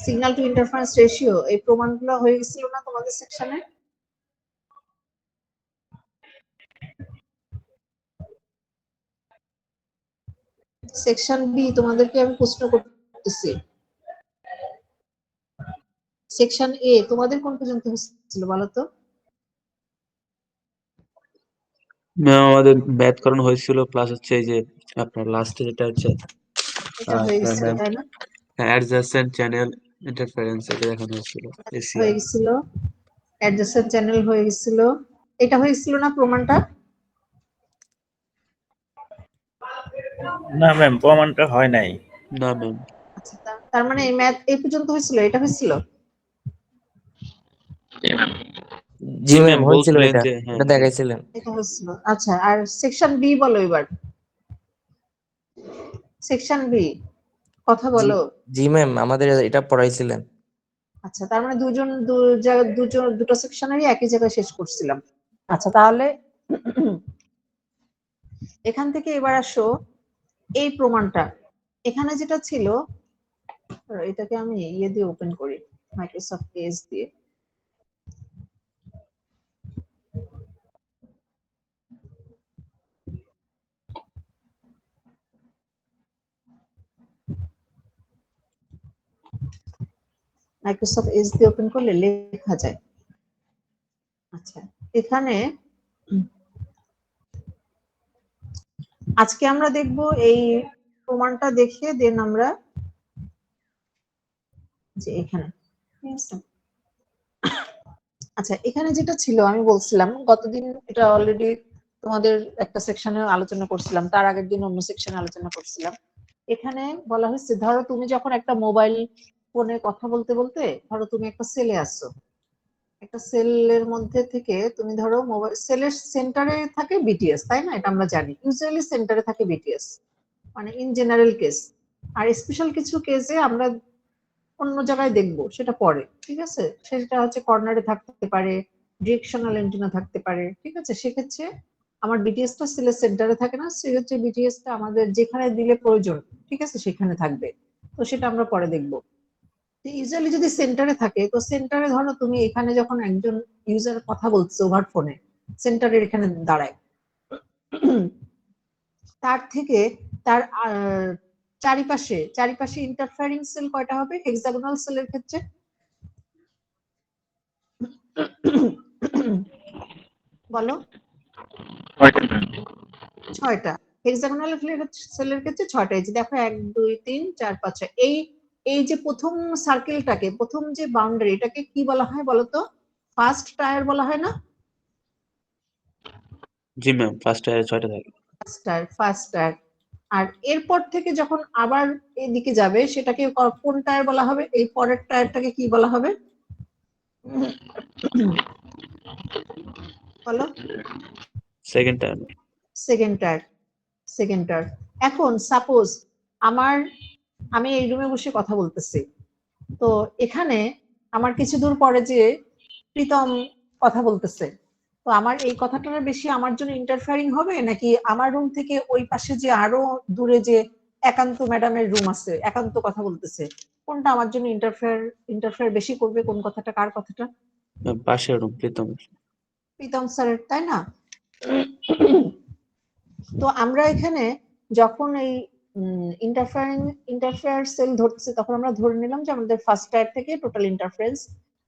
Signal two interference ratio এই প্রমাণগুলো হয়ে গেছিল না তোমাদের সেকশনে? সেকশন বি তোমাদেরকে আমি প্রশ্ন করতেছি। সেকশন এ তোমাদের কোন পর্যন্ত হয়েছিল বলো তো? ম্যাম আমাদের ম্যাথ করানো হয়েছিল, প্লাস হচ্ছে এই যে আপনার লাস্টে যেটা হচ্ছে এটা হয়ে গেছিল ম্যাম তাই না? অ্যাডজাসেন্ট চ্যানেল ইন্টারফারেন্স এটা দেখানো হয়েছিল হয়ে এসিআর। গেছিল, অ্যাডজাসেন্ট চ্যানেল হয়ে গেছিল, এটা হয়েছিল না প্রমাণটা? না ম্যাম, প্রমাণটা হয় নাই। না ম্যাম। আচ্ছা, তার মানে এই ম্যাথ এই পর্যন্ত হয়েছিল, এটা হয়েছিল? জি ম্যাম হয়েছিল, বলছিলেন এটা যে হ্যাঁ এটা দেখাইছিলেন। এটা হয়েছিল। আচ্ছা, আর সেকশন বি বলো এবার। সেকশন বি কথা জি বলো। জি ম্যাম আমাদের এটা পড়াইছিলেন। আচ্ছা, তার মানে দুটো সেকশনেরই একই জায়গায় শেষ করছিলাম। আচ্ছা, তাহলে এখান থেকে এবার আসো এই প্রমাণটা। এখানে যেটা ছিল, এটাকে আমি ইয়ে দিয়ে ওপেন করি, মাইক্রোসফট এজ দিয়ে। মাইক্রোসফট এজ দিয়ে ওপেন করলে লেখা যায়। আচ্ছা, এখানে আজকে আমরা দেখব এই প্রমাণটা দেখে দেন আমরা যে এখানে, ঠিক আছে? আচ্ছা, এখানে যেটা ছিল আমি বলছিলাম গতদিন, এটা অলরেডি তোমাদের একটা সেকশনে আলোচনা করছিলাম, তার আগের দিন অন্য সেকশনে আলোচনা করছিলাম। এখানে বলা হয়েছে, ধরো তুমি যখন একটা মোবাইল ফোনে কথা বলতে বলতে, ধরো তুমি একটা সেলে আসছো, একটা সেলের মধ্যে থেকে তুমি ধরো মোবাইল সেলের সেন্টারে থাকে বিটিএস, তাই না? এটা আমরা জানি, ইউজুয়ালি সেন্টারে থাকে বিটিএস, মানে ইন জেনারেল কেস। আর স্পেশাল কিছু কেসে আমরা অন্য জায়গায় দেখবো, সেটা পরে, ঠিক আছে? সেটা হচ্ছে কর্নারে থাকতে পারে, ডিরেকশনাল এন্টিনা থাকতে পারে, ঠিক আছে? সেক্ষেত্রে আমার বিটিএস টা সেলের সেন্টারে থাকে না, সেক্ষেত্রে বিটিএস টা আমাদের যেখানে দিলে প্রয়োজন, ঠিক আছে, সেখানে থাকবে। তো সেটা আমরা পরে দেখবো। ইউজুয়ালি যদি সেন্টারে থাকে, তো সেন্টারে ধরো তুমি এখানে যখন একজন ইউজার কথা বলছে ওভার ফোনে, সেন্টারের এখানে দাঁড়ায়, তার থেকে তার চারিপাশে চারিপাশে ইন্টারফারিং সেল কয়টা হবে হেক্সাগোনাল সেলের ক্ষেত্রে? বলো। 6টা। হেক্সাগোনাল সেলের ক্ষেত্রে 6টা। এই যে দেখো, 1 2 3 4 5 6। এই এই যে প্রথম সার্কেলটাকে, প্রথম যে বাউন্ডারি, এটাকে কি বলা হয় বলতো? ফার্স্ট টায়ার বলা হয় না? জি ম্যাম, ফার্স্ট ইয়ারে 6টা থাকে। First tyre. আর এরপর থেকে যখন আবার এদিকে যাবে, সেটাকে কোন টায়ার বলা হবে? এই পরের টায়ারটাকে কি বলা হবে বলো? Second time. Second tyre. Second tyre. এখন সাপোজ আমি এই রুমে বসে কথা বলতেছি, তো এখানে আমার কিছু দূর পরে যে প্রীতম কথা বলতেছে, তো আমার এই কথাটার বেশি আমার জন্য ইন্টারফেয়ারিং হবে, নাকি আমার রুম থেকে ওই পাশে যে আরো দূরে যে একান্ত ম্যাডামের রুম আছে, একান্ত কথা বলতেছে, কোনটা আমার জন্য ইন্টারফেয়ার বেশি করবে? কোন কথাটা, কার কথাটা? পাশের রুম প্রীতম। প্রীতম স্যারের, তাই না? তো আমরা এখানে যখন এই ইন্টারফেয়ার সেল ধরতেছি, তখন আমরা ধরে নিলাম যে আমাদের ফার্স্ট টায়ার থেকে টোটাল ইন্টারফারেন্স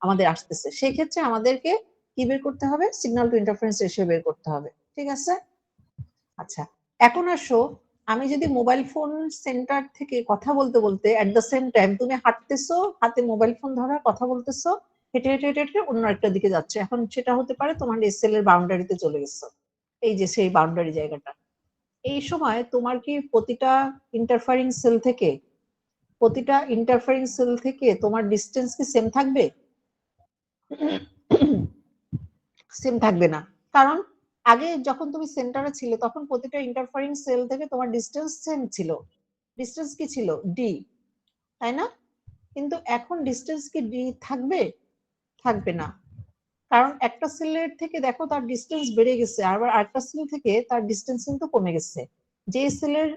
আমাদের আসতেছে। সেই ক্ষেত্রে আমাদেরকে কি বের করতে হবে? সিগন্যাল টু ইন্টারফারেন্স রেশিও বের করতে হবে, ঠিক আছে? আচ্ছা, এখন আসো, আমি যদি মোবাইল ফোন সেন্টার থেকে কথা বলতে বলতে এট দ্য সেম টাইম তুমি হাঁটতেছো, হাতে মোবাইল ফোন ধরা কথা বলতেছো, হেঁটে হেঁটে হেঁটে হেঁটে অন্য একটা দিকে যাচ্ছে, এখন সেটা হতে পারে তোমার এসএল এর বাউন্ডারিতে চলে গেছো, এই যে সেই বাউন্ডারি জায়গাটা। এই সময় তোমার কি প্রতিটা ইন্টারফারিং সেল থেকে তোমার ডিস্টেন্স কি সেম থাকবে? সেম থাকবে না। কারণ আগে যখন তুমি সেন্টারে ছিলে, তখন প্রতিটা ইন্টারফারিং সেল থেকে তোমার ডিস্টেন্স সেম ছিল। ডিস্টেন্স কি ছিল? ডি, তাই না? কিন্তু এখন ডিস্টেন্স কি ডি থাকবে? থাকবে না। কারণ একটা সেলের থেকে দেখো তার ডিস্টেন্স বেড়ে গেছে, আবার আরেকটা সেল থেকে তার ডিস্টেন্স কিন্তু কমে গেছে। যে সেলের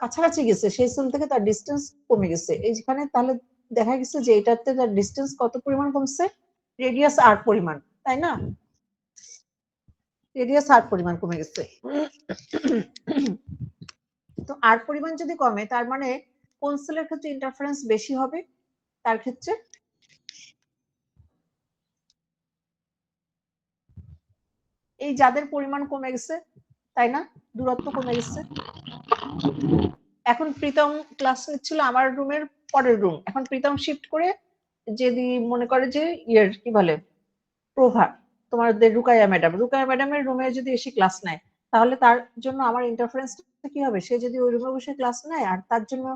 কাছাকাছি গেছে সেই সেল থেকে তার ডিস্টেন্স কমে গেছে। এইখানে তাহলে দেখা গেছে যে এটাতে তার ডিস্টেন্স কত পরিমাণ কমছে, রেডিয়াস আর পরিমাণ, তাই না? রেডিয়াস আর পরিমাণ কমে গেছে। তো আর পরিমাণ যদি কমে তার মানে কোন সেলের ক্ষেত্রে ইন্টারফারেন্স বেশি হবে? তার ক্ষেত্রে এই যাদের পরিমাণ কমে গেছে, তাই না, দূরত্ব কমে গেছে। এখন প্রীতম ক্লাস নিচ্ছিল আমার রুমের পরের রুম, এখন প্রীতম শিফট করে যদি মনে করে যে ইয়ের কি বলে প্রভা, তোমাদের রুকাইয়া ম্যাডামের রুমে যদি এসে ক্লাস নেয়, তাহলে তার জন্য আমার ইন্টারফারেন্সটা কি হবে? সে যদি ওই রুমে বসে ক্লাস নেয় আর তার জন্য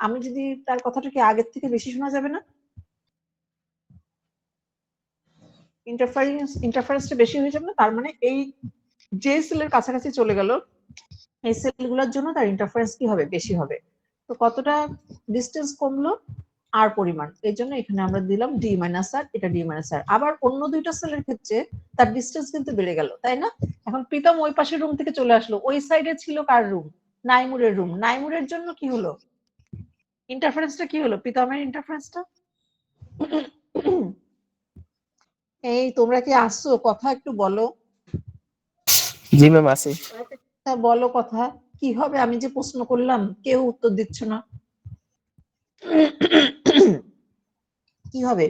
আমি যদি তার কথাটা কি আগের থেকে বেশি শোনা যাবে না? ইন্টারফারেন্সটা বেশি হয়ে যাবে না? তার মানে এই যে সেলের কাছাকাছি চলে গেল, এই সেলগুলোর জন্য তার ইন্টারফারেন্স কি হবে? বেশি হবে। তো কতটা ডিস্টেন্স কমলো? আর পরিমাণ, এই জন্য এখানে আমরা দিলাম ডি মাইনাস আর, এটা ডি মাইনাস আর। আবার অন্য দুইটা সেলের ক্ষেত্রে তার ডিস্টেন্স কিন্তু বেড়ে গেল, তাই না? এখন প্রীতম ওই পাশের রুম থেকে চলে আসলো, ওই সাইডে ছিল কার রুম? নাইমুরের রুম। নাইমুরের জন্য কি হলো? ইন্টারফারেন্সটা কি হলো? প্রীতমের ইন্টারফারেন্সটা এই তোমরা কি আসছো? কথা একটু বলো। জি ম্যাম আছে। তা বলো কথা কি হবে? আমি যে প্রশ্ন করলাম কেউ উত্তর দিচ্ছ না। কি হবে?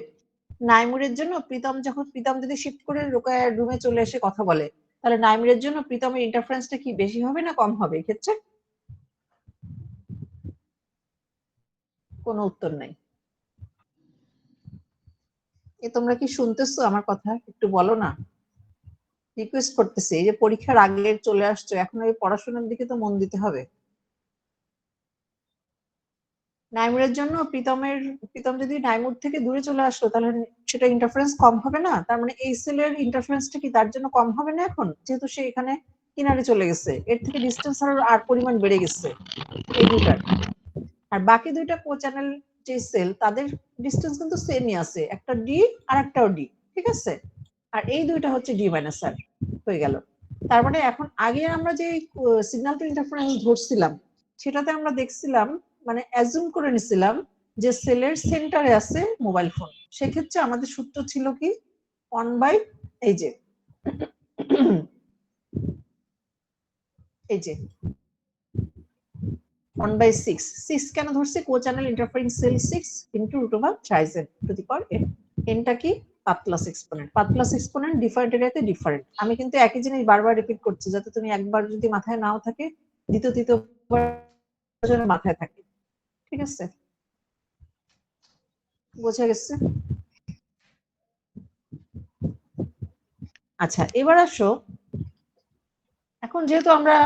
নাইমুরের জন্য প্রীতম যদি শিফট করে রোকায়ার রুমে চলে এসে কথা বলে, তাহলে নাইমুরের জন্য প্রীতমের ইন্টারফারেন্সটা কি বেশি হবে না কম হবে এক্ষেত্রে? কোনো উত্তর নাই। এ তোমরা কি শুনতেছো আমার কথা? একটু বলো না, রিকোয়েস্ট করতেছি। এই যে পরীক্ষার আগে চলে আসছো, এখন ওই পড়াশোনার দিকে তো মন দিতে হবে। নাইমুরের জন্য প্রীতম যদি নাইমুর থেকে দূরে চলে আসলো, তাহলে সেটা ইন্টারফারেন্স কম হবে না? তার মানে এই সেলের ইন্টারফারেন্সটা কি তার জন্য কম হবে না এখন, যেহেতু সে এখানে কিনারে চলে গেছে? এর থেকে ডিস্টেন্স আর পরিমাণ বেড়ে গেছে এই দুইটার। আর বাকি দুইটা কো চ্যানেল যে সেল, তাদের ডিস্টেন্স কিন্তু সেমই আছে, একটা ডি আর একটাও ডি, ঠিক আছে? আর এই দুইটা হচ্ছে ডি মাইনাস আর হয়ে গেল। তার মানে এখন আগে আমরা যে সিগন্যাল টু ইন্টারফারেন্স ধরছিলাম, সেটাতে আমরা দেখছিলাম, মানে অ্যাজুম করে নিছিলাম যে সেলের সেন্টারে আছে মোবাইল ফোন। সেক্ষেত্রে আমাদের সূত্র ছিল কি? 1 বাই এই যে এই যে 1/6। 6 কেন ধরছে? Co channel interfering cell 6 into √3n to the power n। nটা কি? Path loss exponent. Path loss exponent different এরিয়াতে ডিফারেন্ট। আমি কিন্তু একই জিনিস বারবার রিপিট করছি, যাতে তুমি একবার যদি মাথায় নাও থাকে, দ্বিতীয়বার মাথায় থাকে। ঠিক আছে? বোঝা গেছে? আচ্ছা, এবার আসো, এখন যেহেতু আমরা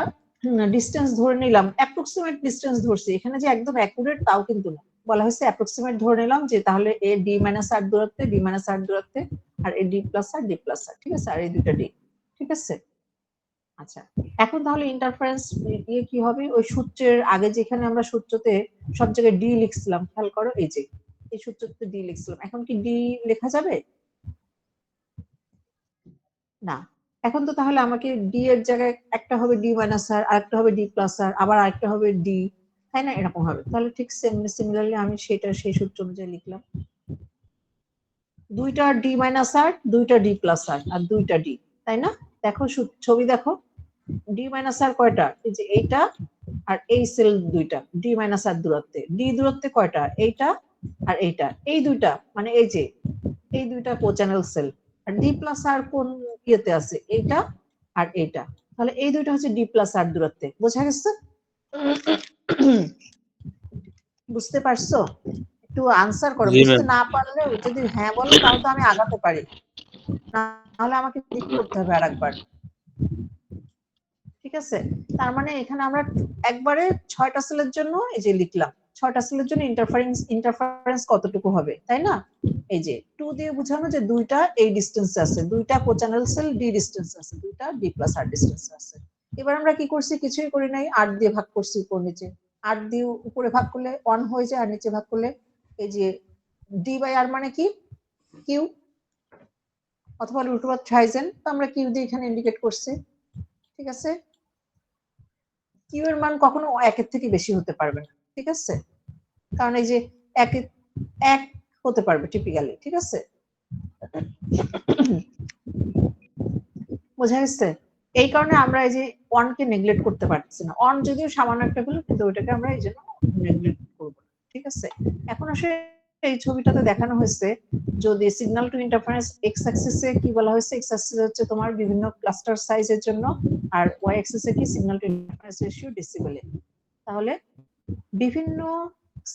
ডিস্টেন্স ধরে নিলাম, অ্যাপ্রক্সিমেট ডিস্টেন্স ধরছি, এখানে যে একদম অ্যাকুরেট তাও কিন্তু না। বলা হয়েছে অ্যাপ্রক্সিমেট ধরে নিলাম, যে তাহলে এ ডি মাইনাস আর দূরত্বে, ডি মাইনাস আর দূরত্বে, আর এ D plus R, D plus R, ঠিক আছে? আর এই দুইটা ডি, ঠিক আছে? আচ্ছা, এখন তাহলে ইন্টারফারেন্স ইয়ে কি হবে? ওই সূত্রের আগে যেখানে আমরা সূত্রতে সব জায়গায় ডি লিখছিলাম, খেয়াল করো, এই যে এই সূত্রতে ডি লিখছিলাম, এখন কি ডি লেখা যাবে? না। এখন তো তাহলে আমাকে ডি এর জায়গায় একটা হবে ডি মাইনাস আর, আরেকটা হবে ডি প্লাস আর, আবার আরেকটা হবে ডি, তাই না? এরকম হবে। তাহলে ঠিক সিমিলারলি আমি সেই সূত্র অনুযায়ী লিখলাম, দুইটা ডি মাইনাস আর, দুইটা ডি প্লাস আর, আর দুইটা ডি, তাই না? দেখো ছবি দেখো, ডি মাইনাস আর কয়টা? এই যে এইটা, আর এই সেল দুইটা ডি মাইনাস আর দূরত্বে। ডি দূরত্বে কয়টা? এইটা আর এইটা, এই দুইটা, মানে এই যে এই দুইটা কো চ্যানেল সেল। আর ডি প্লাস আর কোন ইয়েতে আছে? এইটা আর এইটা। তাহলে এই দুইটা হচ্ছে ডি প্লাস আর দূরত্বে। বোঝা গেছে? বুঝতে পারছো? একটু আনসার করো। জি বুঝতে ম্যাম। না পারলে যদি হ্যাঁ বলো, তাও তো আমি আগাতে পারি, নাহলে আমাকে ক্লিক করতে হবে আরেকবার। ঠিক আছে? তার মানে এখানে আমরা একবারে 6টা সেলের জন্য এই যে লিখলাম, 6টা সেলের জন্য ইন্টারফারেন্স কতটুকু হবে, তাই না? এই যে 2 দিয়ে বোঝানো যে দুইটা এই ডিসটেন্সে আছে, দুইটা কোচ্যানেল সেল ডি ডিসটেন্সে আছে, দুইটা ডি প্লাস আর ডিসটেন্সে আছে। এবার আমরা কি করছি? কিছুই করি নাই, 8 দিয়ে ভাগ করছি উপর নিচে। 8 দিয়ে উপরে ভাগ করলে 1 হয়ে যায়, আর নিচে ভাগ করলে এই যে ডি বাই আর মানে কি? কিউ, অথবা √3n, তো আমরা কিউ দিয়ে এখানে ইন্ডিকেট করছি। ঠিক আছে? কিউ এর মান কখনো 1 এর থেকে বেশি হতে পারবে না, ঠিক আছে? কারণ এই যে এক হতে পারবে টিপিক্যালি, ঠিক আছে? বোঝা গেছে? এই কারণে আমরা এই যে অন কে নেগলেক্ট করতে পারছি না। অন যদিও সামান্য একটা হলো, কিন্তু ওইটাকে আমরা এই জন্য নেগলেক্ট করবো না, ঠিক আছে? এখন আসলে এই ছবিটাতে দেখানো হয়েছে, যদি সিগন্যাল টু ইন্টারফারেন্স এক্স অ্যাক্সিসে কি বলা হয়েছে, এক্স অ্যাক্সিস হচ্ছে তোমার বিভিন্ন ক্লাস্টার সাইজের জন্য, আর ওয়াই অ্যাক্সিসে কি সিগন্যাল টু ইন্টারফারেন্স রেশিও ডেসিবেলে। তাহলে বিভিন্ন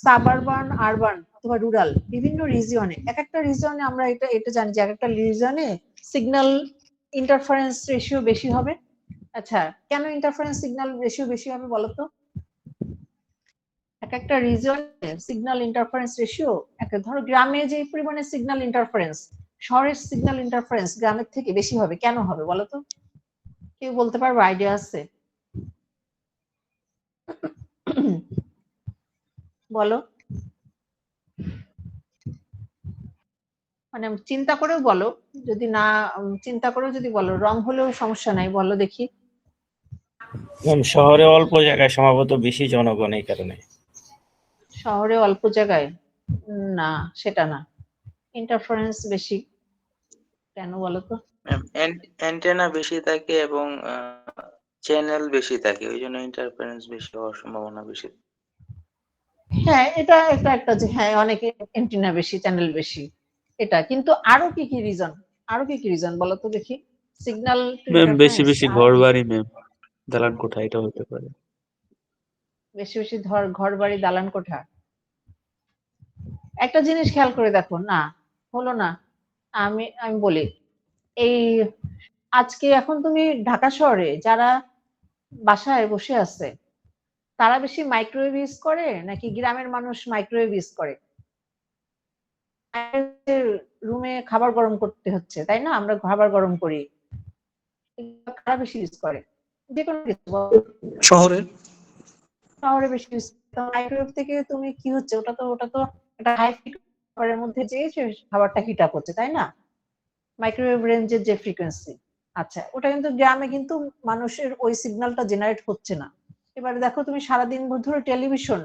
সাবারবান, আরবান অথবা রুরাল বিভিন্ন রিজিয়নে, এক একটা রিজিয়নে আমরা এটা জানি যে এক একটা রিজিয়নে সিগন্যাল ইন্টারফারেন্স রেশিও বেশি হবে। আচ্ছা, কেন ইন্টারফারেন্স সিগন্যাল রেশিও বেশি হবে বলো তো? এক একটা রিজিয়নে সিগন্যাল ইন্টারফারেন্স রেশিও, ধরো গ্রামে যে পরিমাণে সিগন্যাল ইন্টারফারেন্স, শহরের সিগন্যাল ইন্টারফারেন্স গ্রামের থেকে বেশি হবে। কেন হবে বলো তো? কেউ বলতে পারবে? আইডিয়া আছে? বলো, মানে চিন্তা করেও বলো, যদি না চিন্তা করেও যদি বলো, রং হলেও সমস্যা নাই, বলো দেখি। শহরে অল্প জায়গায় সম্ভবত বেশি জনগণ, এই কারণে। শহরে অল্প জায়গায়? না, সেটা না, ইন্টারফারেন্স বেশি। কেন বলো তো? অ্যান্টেনা বেশি থাকে এবং চ্যানেল বেশি থাকে, ওই জন্য ইন্টারফারেন্স বেশি হওয়ার সম্ভাবনা বেশি। হ্যাঁ, এটা এটা একটা যে হ্যাঁ অনেকে অ্যান্টেনা বেশি, চ্যানেল বেশি, এটা কিন্তু আরো কি কি রিজন, আরো কি কি রিজন বলো তো দেখি। সিগন্যাল টু ম্যাম বেশি ইন্টারফারেন্স বেশি আরো ঘর কি? বাড়ি ম্যাম, দালান কোঠা, এটা হতে পারে। বেশি বেশি ঘর বাড়ি, দালান কোঠা। একটা জিনিস খেয়াল করে দেখো না, হলো না, আমি আমি বলি, এই আজকে এখন তুমি ঢাকা শহরে যারা বাসায় বসে আছে, তারা বেশি মাইক্রোওয়েভ ইউজ করে নাকি গ্রামের মানুষ মাইক্রোওয়েভ ইউজ করে? রুমে খাবার গরম করতে হচ্ছে, তাই না? আমরা খাবার গরম করি, কারা বেশি ইউজ করে? যে কোনো কিছু শহরের শহরে বেশি ইউজ। মাইক্রোওয়েভ থেকে তুমি কি হচ্ছে, ওটা তো একটা হাই খাবারের মধ্যে যে খাবারটা হিট আপ হচ্ছে, তাই না? মাইক্রোওয়েভ রেঞ্জের যে ফ্রিকোয়েন্সি, আচ্ছা ওটা কিন্তু গ্রামে কিন্তু মানুষের ওই সিগন্যালটা জেনারেট হচ্ছে না। এবারে দেখো তুমি সারাদিন ধরে টেলিভিশন,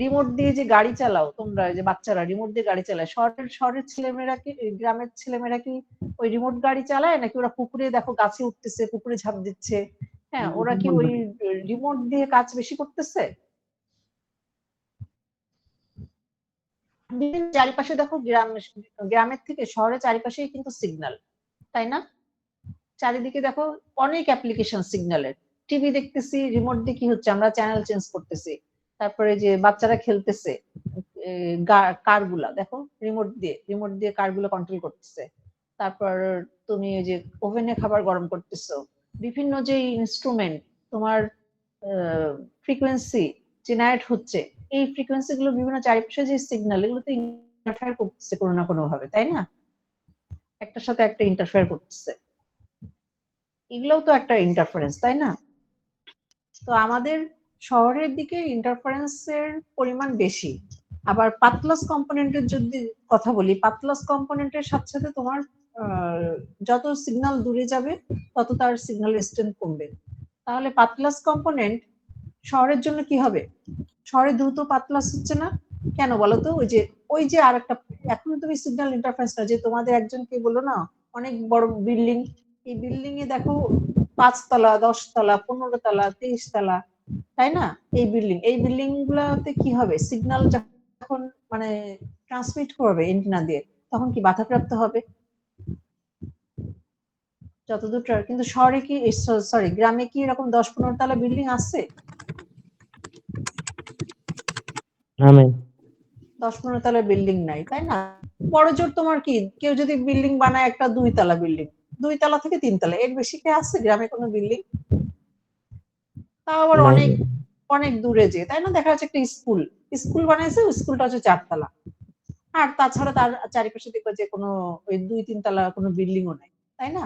রিমোট দিয়ে যে গাড়ি চালাও তোমরা, যে বাচ্চারা রিমোট দিয়ে গাড়ি চালায়, শহরের ছেলেমেয়েরা কি, গ্রামের ছেলেমেয়েরা কি ওই রিমোট গাড়ি চালায় নাকি ওরা পুকুরে দেখো গাছে উঠতেছে, পুকুরে ঝাঁপ দিচ্ছে? হ্যাঁ, ওরা কি ওই রিমোট দিয়ে কাজ বেশি করতেছে? বিভিন্ন চারিপাশে দেখো গ্রামের থেকে শহরের চারিপাশেই কিন্তু সিগন্যাল, তাই না? চারিদিকে দেখো অনেক অ্যাপ্লিকেশন সিগন্যালের। টিভি দেখতেছি, রিমোট দিয়ে কি হচ্ছে, আমরা চ্যানেল চেঞ্জ করতেছি। তারপরে যে বাচ্চারা খেলতেছে, কারগুলা দেখো রিমোট দিয়ে কারগুলো কন্ট্রোল করতেছে। তারপর তুমি এই যে ওভেনে খাবার গরম করতেছো, বিভিন্ন যে ইনস্ট্রুমেন্ট তোমার ফ্রিকোয়েন্সি জেনারেট হচ্ছে, এই ফ্রিকোয়েন্সি গুলো বিভিন্ন চারিপাশে যে সিগন্যাল, এগুলো তো ইন্টারফেয়ার করতেছে কোনো না কোনো ভাবে, তাই না? একটার সাথে একটা ইন্টারফেয়ার করতেছে, এগুলোও তো একটা ইন্টারফারেন্স, তাই না? তো আমাদের শহরের দিকে ইন্টারফারেন্সের পরিমাণ বেশি। আবার পাতলাস কম্পোনেন্টের যদি কথা বলি, পাতলাস কম্পোনেন্টের সাথে সাথে তোমার যত সিগন্যাল দূরে যাবে তত তার সিগন্যাল স্ট্রেংথ কমবে। তাহলে পাতলাস কম্পোনেন্ট শহরের জন্য কি হবে? শহরে দ্রুত পাতলাস হচ্ছে না কেন বলতো? ওই যে আর একটা, এখন তুমি সিগন্যাল ইন্টারফারেন্সটা যে তোমাদের একজনকে বললো না, অনেক বড় বিল্ডিং, এই বিল্ডিং এ দেখো 5 তলা, 10 তলা, 15 তলা, 23 তলা, তাই না? এই বিল্ডিং গুলাতে কি হবে, সিগন্যাল যখন মানে ট্রান্সমিট করবে এন্টিনা দিয়ে, তখন কি বাধাপ্রাপ্ত হবে যতদূর। কিন্তু শহরে কি, সরি গ্রামে কি এরকম 10-15 তলা বিল্ডিং আছে? 10-15 তলা বিল্ডিং নাই, তাই না? বড় জোর তোমার কি, কেউ যদি বিল্ডিং বানায় একটা 2 তলা বিল্ডিং, 2 তলা থেকে 3 তলা, এর বেশি কি আছে গ্রামে কোনো বিল্ডিং? তাও আবার অনেক অনেক দূরে যে, তাই না? দেখা যাচ্ছে একটা স্কুল বানাইছে, স্কুলটা হচ্ছে 4 তলা, আর তাছাড়া তার চারিপাশে দেখবে যে কোনো ওই 2-3 তলা কোনো বিল্ডিংও নাই, তাই না?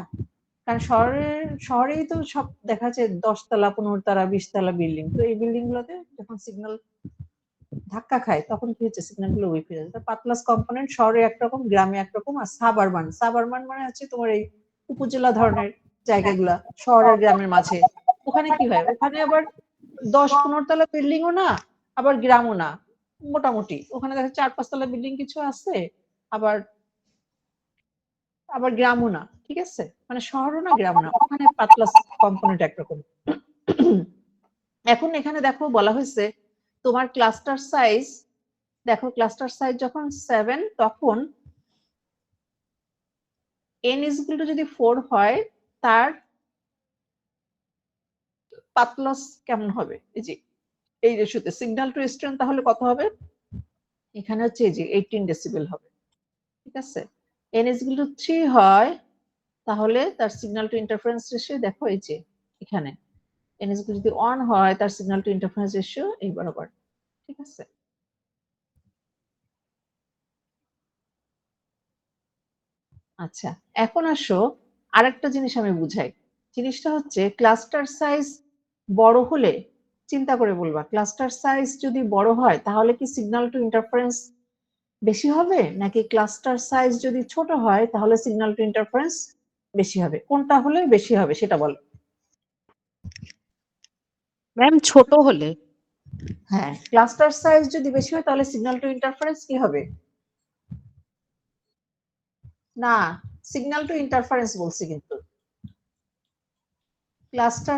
কারণ শহরেই তো সব দেখা যাচ্ছে 10 তলা, 15 তলা, 20 তলা বিল্ডিং। তো এই বিল্ডিং গুলোতে যখন সিগন্যাল ধাক্কা খায় তখন কি হচ্ছে, সিগন্যাল গুলো উইক হয়ে যাচ্ছে। পাতলাস কম্পোনেন্ট শহরে একরকম, গ্রামে একরকম। আর সাবারবান মানে হচ্ছে তোমার এই উপজেলা ধরনের জায়গাগুলা, শহর আর গ্রামের মাঝে। ওখানে কি হয়, ওখানে আবার 10-15 তলা বিল্ডিংও না, আবার গ্রামও না, মোটামুটি ওখানে দেখা 4-5 তলা বিল্ডিং কিছু আছে, আবার আবার গ্রামও না, ঠিক আছে, মানে শহরও না গ্রামও না, ওখানে পাতলা কম্পোনেন্ট একরকম। এখন এখানে দেখো বলা হয়েছে তোমার ক্লাস্টার সাইজ, দেখো ক্লাস্টার সাইজ যখন 7 তখন n is equal to যদি 4 হয় তার পাতলস কেমন হবে, এই যে এই রেশিওতে সিগন্যাল টু স্ট্রেন্থ তাহলে কত হবে, এখানে হচ্ছে এই যে 18 ডেসিবেল হবে, ঠিক আছে। n is equal to 3 হয় তাহলে তার সিগন্যাল টু ইন্টারফারেন্স রেশিও দেখো এই যে এখানে n is equal to যদি 1 হয় তার সিগন্যাল টু ইন্টারফারেন্স রেশিও এই বরাবর, ঠিক আছে। আচ্ছা, এখন আসো আরেকটা জিনিস আমি বুঝাই। জিনিসটা হচ্ছে ক্লাস্টার সাইজ বড় হলে, চিন্তা করে বলবা, ক্লাস্টার সাইজ যদি বড় হয় তাহলে কি সিগন্যাল টু ইন্টারফারেন্স বেশি হবে, নাকি ক্লাস্টার সাইজ যদি ছোট হয় তাহলে সিগন্যাল টু ইন্টারফারেন্স বেশি হবে? কোনটা হলে বেশি হবে সেটা বলো। ম্যাম ছোট হলে। হ্যাঁ, ক্লাস্টার সাইজ যদি বেশি হয় তাহলে সিগন্যাল টু ইন্টারফারেন্স কি হবে? না, সিগন্যাল টু ইন্টারফারেন্স বলছি কিন্তু ক্লাস্টার,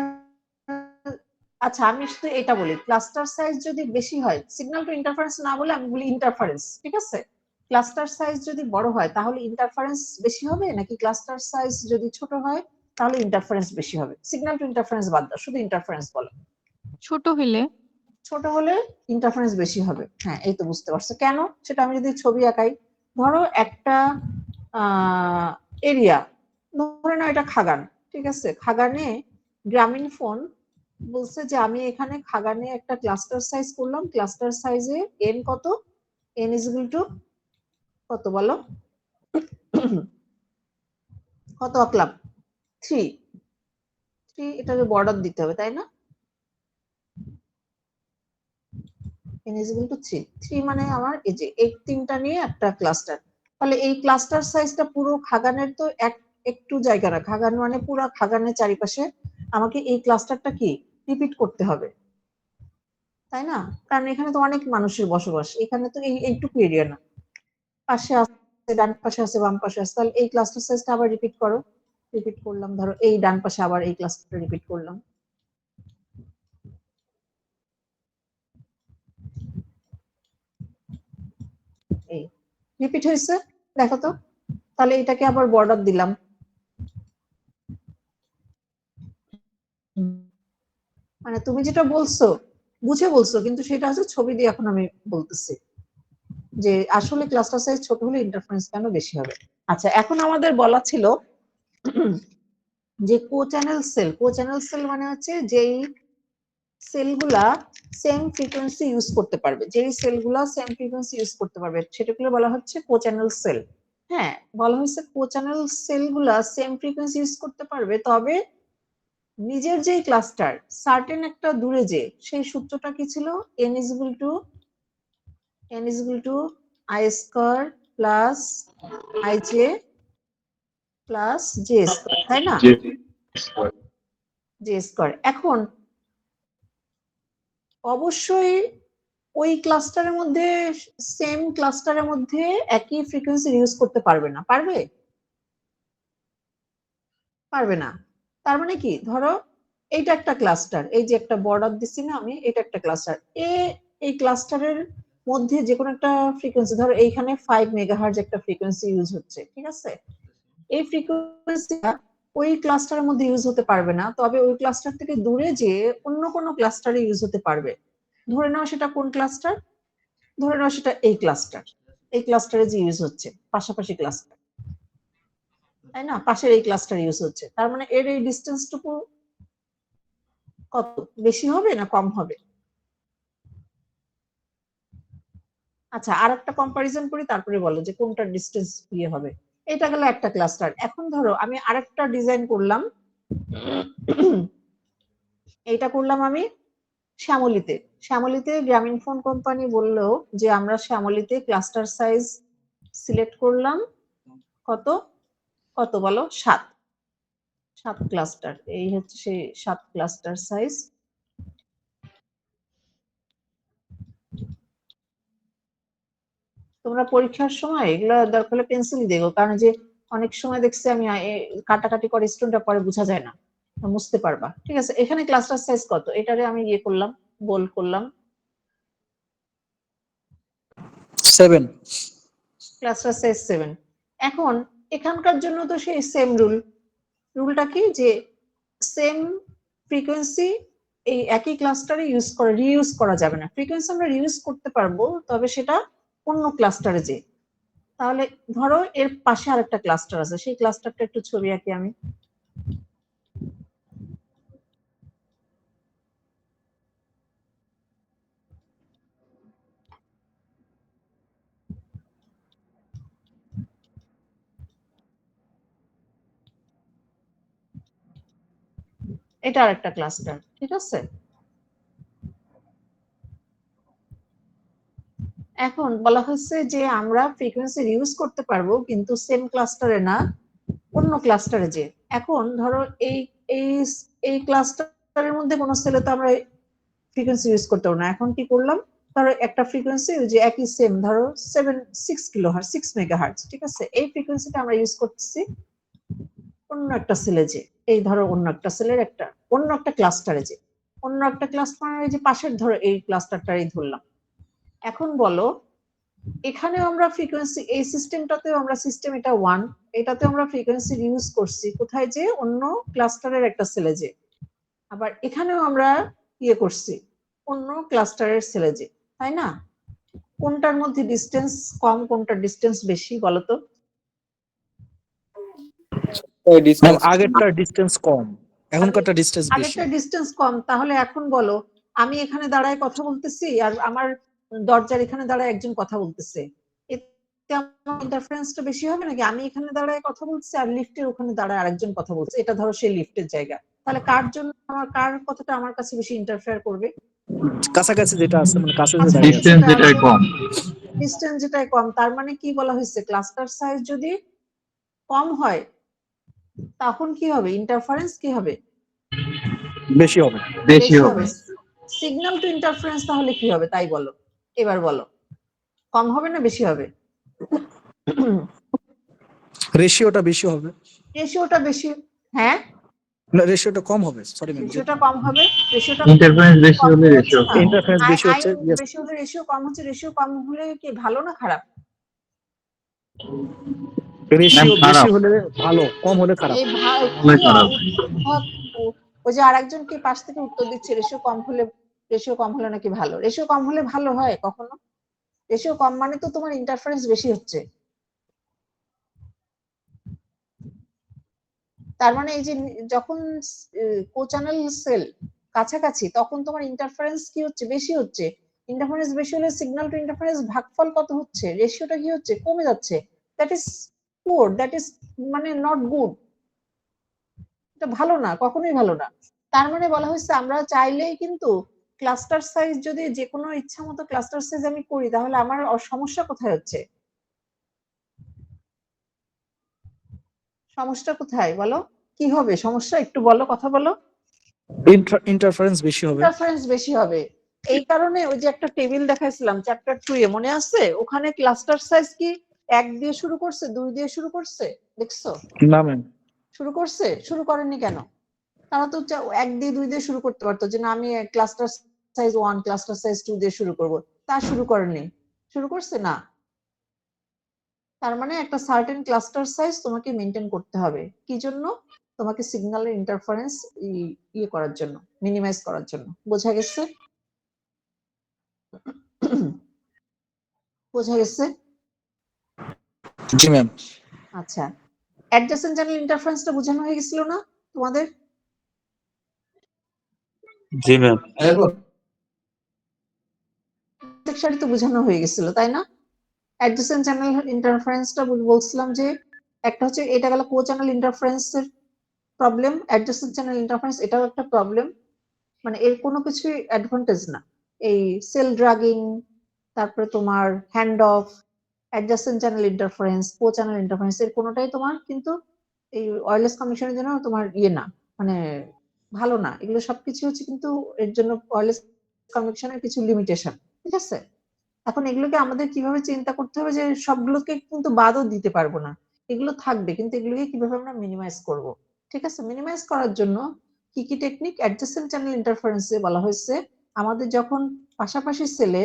আচ্ছা আমি শুধু এটা বলি, ক্লাস্টার সাইজ যদি বেশি হয়, সিগন্যাল টু ইন্টারফারেন্স না বলে আমি বলি ইন্টারফারেন্স, ঠিক আছে। ক্লাস্টার সাইজ যদি বড় হয় তাহলে ইন্টারফারেন্স বেশি হবে, নাকি ক্লাস্টার সাইজ যদি ছোট হয় তাহলে ইন্টারফারেন্স বেশি হবে? সিগন্যাল টু ইন্টারফারেন্স বাদ দাও, শুধু ইন্টারফারেন্স বলো। ছোট হলে। ছোট হলে ইন্টারফারেন্স বেশি হবে, হ্যাঁ এই তো বুঝতে পারছো কেন। সেটা আমি যদি ছবি আঁকাই, ধরো একটা এরিয়া, ধরে নাও এটা খাগান, ঠিক আছে, খাগানে গ্রামীণ ফোন বলছে যে আমি এখানে খাগানে একটা ক্লাস্টার সাইজ করলাম, ক্লাস্টার সাইজে এন কত, এন ইজ ইকুয়াল টু কত বলো, কত আঁকলাম, 3, এটাকে বর্ডার দিতে হবে তাই না, n is equal to 3 মানে আমার এই যে এই তিনটা নিয়ে একটা ক্লাস্টার, তাহলে এই ক্লাস্টার সাইজটা পুরো খাগানের তো একটু জায়গা না, খাগান মানে পুরো খাগানের চারিপাশে আমাকে এই ক্লাস্টারটা কি রিপিট করতে হবে, তাই না, কারণ এখানে তো অনেক মানুষের বসবাস, এখানে তো এইটুকু এরিয়া না, পাশে আছে, ডান পাশে আছে, বাম পাশে আছে, তাহলে এই ক্লাস্টার সাইজটা আবার রিপিট করো, রিপিট করলাম, ধরো এই ডান পাশে আবার এই ক্লাস্টারটা রিপিট করলাম, এই রিপিট হয়েছে, দেখো তো, তাহলে এটাকে আবার বর্ডার দিলাম, মানে তুমি যেটা বলছো বুঝে বলছো, কিন্তু সেটা হচ্ছে ছবি দিয়ে এখন আমি বলতেছি যে আসলে ক্লাস্টার সাইজ ছোট হলে ইন্টারফারেন্স কেন বেশি হবে। আচ্ছা, এখন আমাদের বলা ছিল যে কো চ্যানেল সেল মানে হচ্ছে যেই সেলগুলা সেম ফ্রিকোয়েন্সি ইউজ করতে পারবে, যেই সেলগুলা সেম ফ্রিকোয়েন্সি ইউজ করতে পারবে সেটাগুলো বলা হচ্ছে কো চ্যানেল সেল। হ্যাঁ, বলা হয়েছে কো চ্যানেল সেলগুলা সেম ফ্রিকোয়েন্সি ইউজ করতে পারবে, তবে নিজের যে ক্লাস্টার সার্টেন একটা দূরে যে, সেই সূত্রটা কি ছিল, n is equal to I square plus ij plus j square, তাই না, j স্কয়ার। এখন অবশ্যই ওই ক্লাস্টারের মধ্যে, সেম ক্লাস্টারের মধ্যে একই ফ্রিকোয়েন্সি ইউজ করতে পারবে না, পারবে? পারবে না। তার মানে কি, ধরো এইটা একটা ক্লাস্টার, এই যে একটা বর্ডার দিছি না আমি, এটা একটা ক্লাস্টার, এই ক্লাস্টারের মধ্যে যে কোনো একটা ফ্রিকোয়েন্সি, ধরো এইখানে 5 মেগাহার্জ একটা ফ্রিকোয়েন্সি ইউজ হচ্ছে, ঠিক আছে, এই ফ্রিকোয়েন্সিটা ওই ক্লাস্টারের মধ্যে ইউজ হতে পারবে না, তবে ওই ক্লাস্টার থেকে দূরে যে অন্য কোনো ক্লাস্টারে ইউজ হতে পারবে। ধরে নাও সেটা কোন ক্লাস্টার, ধরে নাও সেটা এই ক্লাস্টার, এই ক্লাস্টারে যে ইউজ হচ্ছে, পাশাপাশি ক্লাস্টার, তাই না, পাশের এই ক্লাস্টার ইউজ হচ্ছে, তার মানে এর এই ডিসটেন্সটুকু কত, বেশি হবে না কম হবে? আচ্ছা, আর একটা কম্পারিজন করি, তারপরে বলো যে কোনটার ডিসটেন্স ইয়ে হবে। এটা গেল একটা ক্লাস্টার। এখন ধরো আমি আরেকটা ডিজাইন করলাম, এইটা করলাম আমি শ্যামলীতে। শ্যামলীতে গ্রামীণ ফোন কোম্পানি বললো যে আমরা শ্যামলীতে ক্লাস্টার সাইজ সিলেক্ট করলাম কত, কত বলো, 7 ক্লাস্টার, এই হচ্ছে সেই 7 ক্লাস্টার সাইজ। তোমরা পরীক্ষার সময় এগুলো দরকার হলে পেন্সিল দেখো, কারণ যে অনেক সময় দেখছি আমি কাটাকাটি করে স্টোনটা পরে বোঝা যায় না, মুছতে পারবা। ঠিক আছে, এখানে ক্লাস্টার সাইজ কত, এটারে আমি ইয়ে করলাম, বোল্ড করলাম, 7। Cluster size 7। এখন এখানকার জন্য তো সেই সেম রুলটা কি, যে সেম ফ্রিকোয়েন্সি এই একই ক্লাস্টারে রিইউজ করা যাবে না। ফ্রিকোয়েন্সি আমরা রিইউজ করতে পারবো, তবে সেটা অন্য ক্লাস্টারে যে। তাহলে ধরো এর পাশে আরেকটা ক্লাস্টার আছে, সেই ক্লাস্টারটা একটু ছবি আঁকি আমি। এটা আরেকটা ক্লাস্টার, ঠিক আছে। এখন বলা হচ্ছে যে আমরা ফ্রিকোয়েন্সি রিউজ করতে পারবো, কিন্তু সেম ক্লাস্টারে না, অন্য ক্লাস্টারে যে। এখন ধরো এই এই এই ক্লাস্টারের মধ্যে কোনো সেলে তো আমরা ফ্রিকোয়েন্সি ইউজ করতে পারবো না। এখন কি করলাম, ধরো একটা ফ্রিকোয়েন্সি যে একই সেম, ধরো 6 কিলোহার্টজ, 6 মেগাহার্টজ, ঠিক আছে। এই ফ্রিকোয়েন্সিটা আমরা ইউজ করতেছি অন্য একটা সেলে যে, এই ধরো অন্য একটা সেলের অন্য একটা ক্লাস্টারে যে, অন্য একটা ক্লাস্টারে যে পাশের ধরো এই ক্লাস্টারটাই ধরলাম। এখন বলো, এখানেও আমরা ফ্রিকোয়েন্সি, এই সিস্টেমটাতেও আমরা, সিস্টেম এটা 1, এটাতে আমরা ফ্রিকোয়েন্সি ইউজ করছি কোথায়, যে অন্য ক্লাস্টারের একটা সেলে যে। আবার এখানেও আমরা ইয়ে করছি অন্য ক্লাস্টারের সেলে যে, তাই না? কোনটার মধ্যে ডিসটেন্স কম, কোনটার ডিসটেন্স বেশি বলো তো? ম্যাম আগেরটার ডিসটেন্স কম, এখনকারটা ডিসটেন্স বেশি। আগেরটা ডিসটেন্স কম, তাহলে এখন বলো, আমি এখানে দাঁড়ায় কথা বলতেছি আর আমার দরজার এখানে দাঁড়ায় একজন কথা বলতেছে, এতে আমার ইন্টারফারেন্সটা বেশি হবে নাকি আমি এখানে দাঁড়ায় কথা বলছি আর লিফটের ওখানে দাঁড়ায় আরেকজন কথা বলছে? এটা ধরো সেই লিফটের জায়গা, তাহলে কার কথাটা আমার কাছে বেশি ইন্টারফেয়ার করবে? কাছাকাছি যেটা আছে, মানে কাছে যে দাঁড়িয়ে আছে। ডিসটেন্স যেটাই কম। ডিসটেন্স যেটাই কম, তার মানে কি বলা হয়েছে, ক্লাস্টার সাইজ যদি কম হয় তখন কি হবে, ইন্টারফারেন্স কি হবে, বেশি হবে। বেশি হবে। সিগন্যাল টু ইন্টারফারেন্স তাহলে কি হবে তাই বলো, এবার বলো, কম হবে না বেশি হবে? রেশিওটা বেশি হবে। রেশিওটা বেশি, হ্যাঁ না, রেশিওটা কম হবে, সরি ম্যাম। রেশিওটা কম হবে, রেশিওটা ইন্টারফারেন্স বেশি হলে রেশিও কম। ইন্টারফারেন্স বেশি হচ্ছে, yes। বেশি হলে রেশিও কম হচ্ছে, রেশিও কম হলে কি ভালো না খারাপ? রেশিও ম্যাম, খারাপ। বেশি হলে ভালো, কম হলে খারাপ। এই অনেক খারাপ। ওই যে আরেকজন কি পাশ থেকে উত্তর দিচ্ছে, রেশিও কম হলে নাকি ভালো? রেশিও কম হলে ভালো হয় কখনো? রেশিও কম মানে তো তোমার ইন্টারফারেন্স বেশি হচ্ছে, তার মানে এই যে যখন কোচ্যানেল সেল কাছাকাছি তখন তোমার ইন্টারফারেন্স কি হচ্ছে, বেশি হচ্ছে। ইন্টারফারেন্স বেশি হলে সিগন্যাল টু ইন্টারফারেন্স ভাগফল কত হচ্ছে, রেশিওটা কি হচ্ছে, কমে যাচ্ছে। That is poor, that is মানে নট গুড, এটা ভালো না, কখনোই ভালো না। তার মানে বলা হয়েছে আমরা চাইলেই কিন্তু ক্লাস্টার সাইজ যদি যে কোনো ইচ্ছা মতো ক্লাস্টার সাইজ আমি করি, তাহলে আমার সমস্যা কোথায় হচ্ছে, সমস্যা কোথায় বলো, কি হবে সমস্যা, একটু বলো, কথা বলো। ইন্টারফারেন্স বেশি হবে। ইন্টারফারেন্স বেশি হবে, এই কারণে ওই যে একটা টেবিল দেখাইছিলাম চ্যাপ্টার 2 এ, মনে আছে? ওখানে ক্লাস্টার সাইজ কি 1 দিয়ে শুরু করছে, 2 দিয়ে শুরু করছে, দেখছো? না ম্যাম, শুরু করছে, শুরু করেনি কেন? তারা তো 1 দিয়ে 2 দিয়ে শুরু করতে পারতো, যে না আমি ক্লাস্টার সাইজ 1 ক্লাস্টার সাইজ 2 দিয়ে শুরু করব, তা শুরু করেনি, শুরু করছে না। তার মানে একটা সার্টেন ক্লাস্টার সাইজ তোমাকে মেনটেন করতে হবে, কি জন্য? তোমাকে সিগন্যালের ইন্টারফারেন্স ইয়ে করার জন্য, মিনিমাইজ করার জন্য। বোঝা গেছে? বোঝা গেছে? জি ম্যাম। আচ্ছা, অ্যাডজেসেন্ট চ্যানেল ইন্টারফারেন্সটা বোঝানো হয়ে গেছিল না তোমাদের? জি ম্যাম। সেকশনই তো বোঝানো হয়ে গেছিল তাই না? অ্যাডজেসেন্ট চ্যানেল ইন্টারফারেন্সটা বলছিলাম যে একটা হচ্ছে, এটা গেল কো চ্যানেল ইন্টারফারেন্সের প্রবলেম, অ্যাডজেসেন্ট চ্যানেল ইন্টারফারেন্স এটাও একটা প্রবলেম, মানে এর কোনো কিছুই অ্যাডভান্টেজ না। এই সেল ড্রাগিং, তারপরে তোমার hand of, adjacent channel interference, co channel interference, এর কোনোটাই তোমার কিন্তু এই ওয়্যারলেস কমিউনিকেশনের জন্য তোমার ইয়ে না, মানে ভালো না। এগুলো সবকিছু হচ্ছে কিন্তু এর জন্য ওয়্যারলেস কমিউনিকেশনের কিছু লিমিটেশন, ঠিক আছে? এখন এগুলোকে আমাদের কিভাবে চিন্তা করতে হবে যে সবগুলোকে কিন্তু বাদও দিতে পারবো না, এগুলো থাকবে, কিন্তু এগুলোকে কিভাবে আমরা মিনিমাইজ করব। ঠিক আছে, মিনিমাইজ করার জন্য কি কি টেকনিক, অ্যাডজেসেন্ট চ্যানেল ইন্টারফারেন্সে বলা হয়েছে আমাদের যখন পাশাপাশি সেলে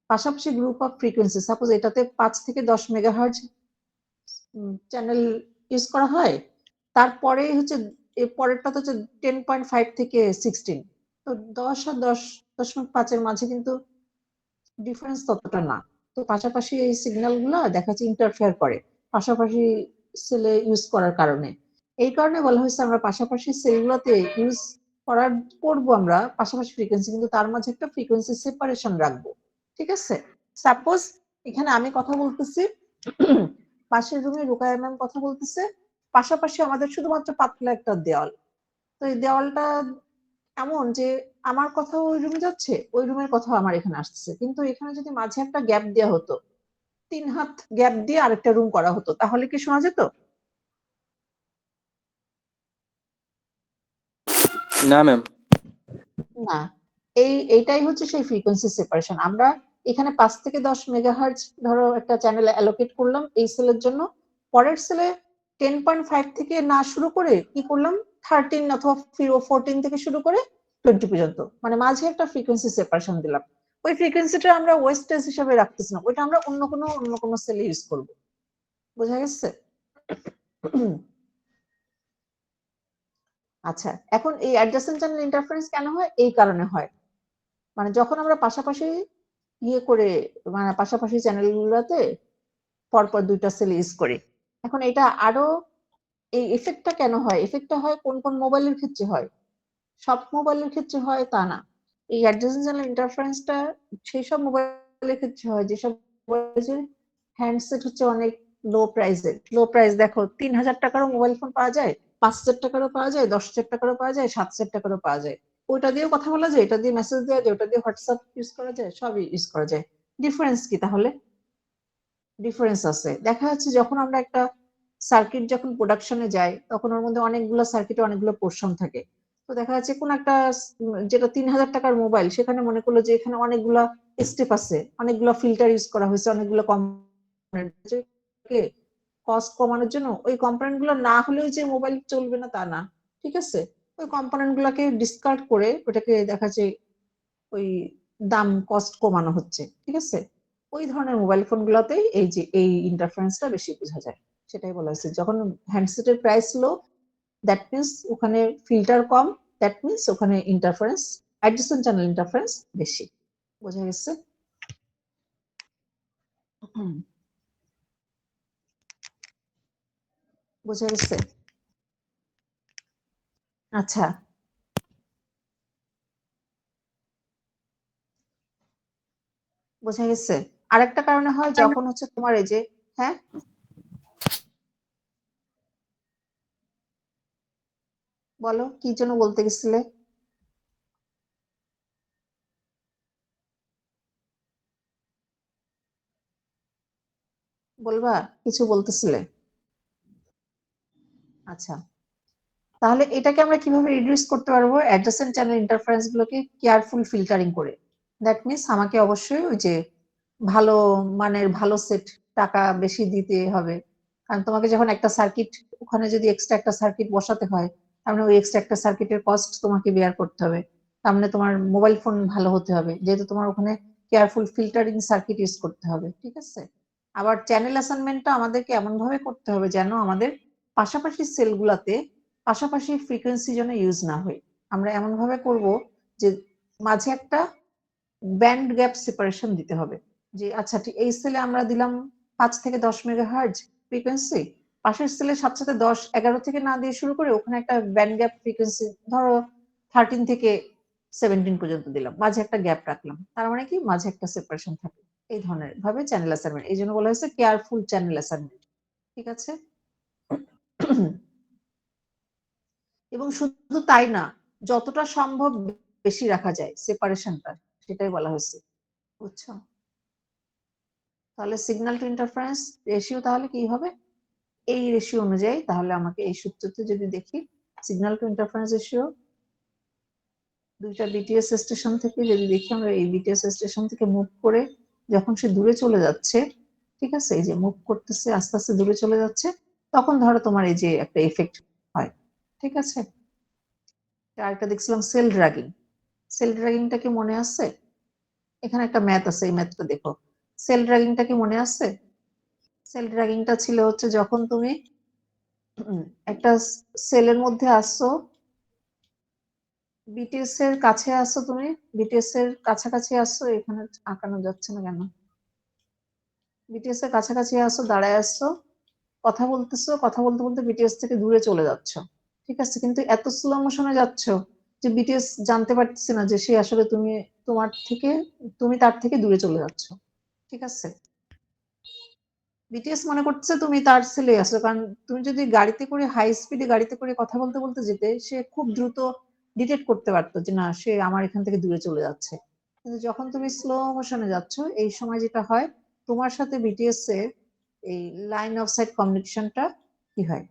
পাশাপাশি গ্রুপ অফ ফ্রিকোয়েন্সি, সাপোজ এটাতে 5 থেকে 10 মেগাহার্জ চ্যানেল ইউজ করা হয়, তারপরে হচ্ছে এর পরেরটা তো হচ্ছে 10.5 থেকে 16, তো 10 আর 10.5 এর মাঝে কিন্তু ডিফারেন্স ততটা না। তো পাশাপাশি এই সিগন্যাল গুলো দেখা যাচ্ছে ইন্টারফেয়ার করে পাশাপাশি সেলে ইউজ করার কারণে। এই কারণে বলা হয়েছে আমরা পাশাপাশি সেলগুলোতে ইউজ করবো আমরা পাশাপাশি ফ্রিকোয়েন্সি, কিন্তু তার মাঝে একটা ফ্রিকোয়েন্সি সেপারেশন রাখবো। ঠিক আছে, সাপোজ এখানে আমি কথা বলতেছি, পাশের রুমে রুকায়া ম্যাম কথা বলতেছে, পাশাপাশি আমাদের শুধুমাত্র পাতলা একটা দেওয়াল। তো এই দেওয়ালটা এমন যে আমার কথা ওই রুমে যাচ্ছে, ওই রুমের কথা আমার এখানে আসছে, কিন্তু এখানে যদি মাঝে একটা গ্যাপ দেওয়া হতো, 3 হাত গ্যাপ দিয়ে আরেকটা রুম করা হতো, তাহলে কি শোনা যেত? না ম্যাম। না। এইটাই হচ্ছে সেই ফ্রিকোয়েন্সি সেপারেশন। আমরা এখানে 5 থেকে 10 মেগাহার্জ ধরো একটা চ্যানেল অ্যালোকেট করলাম এই সেলের জন্য, পরের সেলে 10.5 থেকে না শুরু করে কি করলাম 13 অথবা 14 থেকে শুরু করে 20 পর্যন্ত, মানে মাঝে একটা ফ্রিকোয়েন্সি সেপারেশন দিলাম। ওই ফ্রিকোয়েন্সিটা আমরা ওয়েস্টেজ হিসেবে রাখতেছি না, ওইটা আমরা অন্য কোনো সেলে ইউজ করব। বোঝা গেছে? আচ্ছা, এখন এই অ্যাডজাসেন্ট চ্যানেল ইন্টারফারেন্স কেন হয়? এই কারণে হয়, মানে যখন আমরা পাশাপাশি করে, মানে পাশাপাশি চ্যানেলগুলোতে পরপর 2টা সেল ইউজ করি। এখন এটা আরো এই এফেক্টটা কেন হয়? এফেক্টটা হয় কোন কোন মোবাইলের ক্ষেত্রে হয়, সব মোবাইলের ক্ষেত্রে হয় তা না। এই অ্যাডজাসেন্ট চ্যানেল ইন্টারফারেন্সটা সেই সব মোবাইলের ক্ষেত্রে হয় যেসব মোবাইলের হ্যান্ডসেট হচ্ছে অনেক লো প্রাইসের। লো প্রাইস দেখো 3000 টাকারও মোবাইল ফোন পাওয়া যায়, 5000 টাকারও পাওয়া যায়, 10,000 টাকারও পাওয়া যায়, 7000 টাকারও পাওয়া যায়। ওইটা দিয়েও কথা বলা যায়, এটা দিয়ে মেসেজ দেওয়া যায়, ওটা দিয়ে হোয়াটসঅ্যাপ ইউজ করা যায়, সবই ইউজ করা যায়। ডিফারেন্স কি তাহলে? ডিফারেন্স আছে। দেখা যাচ্ছে যখন আমরা একটা সার্কিট যখন প্রোডাকশনে যায় তখন ওর মধ্যে অনেকগুলো সার্কিটে অনেকগুলো পোর্শন থাকে। তো দেখা যাচ্ছে কোন একটা যেটা 3000 টাকার মোবাইল, সেখানে মনে করলো যে এখানে অনেকগুলো স্টেপ আছে, অনেকগুলো ফিল্টার ইউজ করা হয়েছে, অনেকগুলো কম্পোনেন্ট, কস্ট কমানোর জন্য ওই কম্পোনেন্ট গুলো না হলেও যে মোবাইল চলবে না তা না। ঠিক আছে, ওই কম্পোনেন্ট গুলাকে ডিসকার্ড করে ওটাকে দেখা যায় ওই দাম কস্ট কমানো হচ্ছে। ঠিক আছে, ওই ধরনের মোবাইল ফোন গুলোতে এই যে এই ইন্টারফারেন্সটা বেশি বোঝা যায়। সেটাই বলা হয়েছে, যখন হ্যান্ডসেটের প্রাইস লো, দ্যাট মিনস ওখানে ফিল্টার কম, দ্যাট মিনস ওখানে ইন্টারফারেন্স, অ্যাডজেসেন্ট চ্যানেল ইন্টারফারেন্স বেশি। বোঝা গেছে? বোঝা গেছে? আচ্ছা, বোঝা গেছে। আরেকটা কারণে হয় যখন হচ্ছে তোমার এই যে, হ্যাঁ বলো কি জন্য বলতে গেছিলে? বলবা, কিছু বলতেছিলে? আচ্ছা, তাহলে এটাকে আমরা কিভাবে রিডিউস করতে পারবো? অ্যাডজেসেন্ট চ্যানেল ইন্টারফারেন্স গুলোকে কেয়ারফুল ফিল্টারিং করে। দ্যাট মিনস আমাকে অবশ্যই ওই যে ভালো মানের ভালো সেট টাকা বেশি দিতে হবে, কারণ তোমাকে যখন একটা সার্কিট ওখানে যদি এক্সট্রা একটা সার্কিট বসাতে হয়, তার মানে ওই এক্সট্রা একটা সার্কিটের কস্ট তোমাকে বেয়ার করতে হবে। তার মানে তোমার মোবাইল ফোন ভালো হতে হবে, যেহেতু তোমার ওখানে কেয়ারফুল ফিল্টারিং সার্কিট ইউজ করতে হবে। ঠিক আছে, আবার চ্যানেল অ্যাসাইনমেন্টটা আমাদেরকে এমন ভাবে করতে হবে যেন আমাদের পাশাপাশি সেলগুলাতে পাশাপাশি ফ্রিকোয়েন্সি যেন ইউজ না হয়। আমরা এমন ভাবে করব যে মাঝে একটা ব্যান্ড গ্যাপ সেপারেশন দিতে হবে, যে আচ্ছা ঠিক এই সেলে আমরা দিলাম 5 থেকে 10 মেগাহার্জ ফ্রিকোয়েন্সি, পাশের সেলের সাথে সাথে 10 11 থেকে না দিয়ে শুরু করে ওখানে একটা ব্যান্ড গ্যাপ ফ্রিকোয়েন্সি ধরো 13 থেকে 17 পর্যন্ত দিলাম, মাঝে একটা গ্যাপ রাখলাম, তার মানে কি মাঝে একটা সেপারেশন থাকে। এই ধরনের ভাবে চ্যানেল অ্যাসাইনমেন্ট, এই জন্য বলা হয়েছে কেয়ারফুল চ্যানেল অ্যাসাইনমেন্ট। ঠিক আছে, এবং শুধু তাই না, যতটা সম্ভব বেশি রাখা যায় সেপারেশনটা, সেটাই বলা হয়েছে। বুঝছো? তাহলে সিগন্যাল টু ইন্টারফারেন্স রেশিও তাহলে কি হবে? এই রেশিও অনুযায়ী, তাহলে আমাকে এই সূত্রতে যদি দেখি সিগন্যাল টু ইন্টারফারেন্স রেশিও, দুইটা বিটিএস স্টেশন থেকে যদি দেখি আমরা এই বিটিএস স্টেশন থেকে মুভ করে যখন সে দূরে চলে যাচ্ছে, ঠিক আছে, এই যে মুভ করতেছে আস্তে আস্তে দূরে চলে যাচ্ছে, তখন ধরো তোমার এই যে একটা ইফেক্ট হয়, ঠিক আছে। আরেকটা দেখছিলাম সেল ড্রাগিং। সেল ড্রাগিংটা কি মনে আছে? এখানে একটা ম্যাথ আছে, এই ম্যাথটা দেখো। সেল ড্রাগিংটা কি মনে আছে? সেল ড্রাগিংটা ছিল হচ্ছে যখন তুমি একটা সেলের মধ্যে আসছো, বিটিএস এর কাছে আসছো, তুমি বিটিএস এর কাছাকাছি আসছো, এখানে আঁকানো যাচ্ছে না কেন, বিটিএস এর কাছাকাছি আসছো, দাঁড়ায় আসছো, কথা বলতেছো, কথা বলতে বলতে বিটিএস থেকে দূরে চলে যাচ্ছ, ঠিক আছে, কিন্তু এত স্লো মোশনে যাচ্ছ যে বিটিএস জানতে পারতেছে না যে সে আসলে তুমি তার থেকে দূরে চলে যাচ্ছ, ঠিক আছে। বিটিএস মনে করছে তুমি তার ছেলে আছো, কারণ তুমি যদি গাড়িতে করে হাই স্পিডে গাড়িতে করে কথা বলতে বলতে যেতে, সে খুব দ্রুত ডিটেক্ট করতে পারতো যে না, সে আমার এখান থেকে দূরে চলে যাচ্ছে। কিন্তু যখন তুমি স্লো মোশনে যাচ্ছ, এই সময় যেটা হয়, তোমার সাথে বিটিএস এর এই লাইন অফ সাইট কমিউনিকেশনটা কি হয়,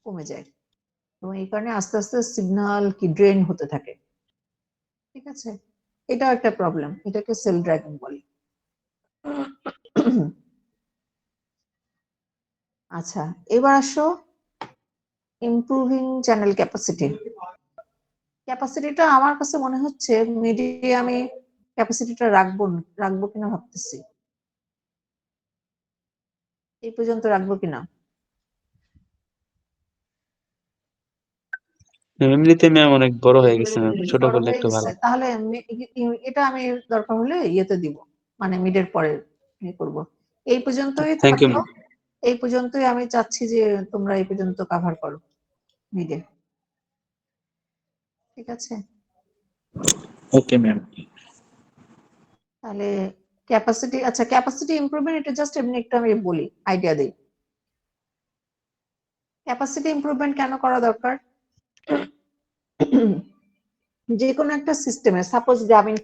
কমে যায়, এবং এই কারণে আস্তে আস্তে সিগন্যাল কি ড্রেন হতে থাকে, ঠিক আছে। এটাও একটা প্রবলেম, এটাকে সেল ড্রাগিং বলে। আচ্ছা, এবার আসো ইমপ্রুভিং চ্যানেল ক্যাপাসিটি। ক্যাপাসিটিটা আমার কাছে মনে হচ্ছে মিডিয়ামে ক্যাপাসিটিটা রাখবো কিনা ভাবতেছি, এই পর্যন্ত রাখবো কিনা। এমনিতে ম্যাম অনেক বড় হয়ে গেছে ম্যাম, ছোট বড় করলে হয়ে একটু গেছে, ভালো। তাহলে এটা আমি দরকার হলে ইয়েতে দিব, মানে মিডের পরে ইয়ে করব। এই পর্যন্তই থ্যাংক ইউ থাকলো, ম্যাম। এই পর্যন্তই আমি চাচ্ছি যে তোমরা এই পর্যন্ত কভার করো মিডে, ঠিক আছে। Okay ma'am. তাহলে ক্যাপাসিটি, আচ্ছা ক্যাপাসিটি ইমপ্রুভমেন্ট, এটা জাস্ট এমনি একটা আমি বলি, আইডিয়া দিই। ক্যাপাসিটি ইমপ্রুভমেন্ট কেন করা দরকার? যে কোনো একটা সিস্টেমে, সাপোজ গ্রামীণ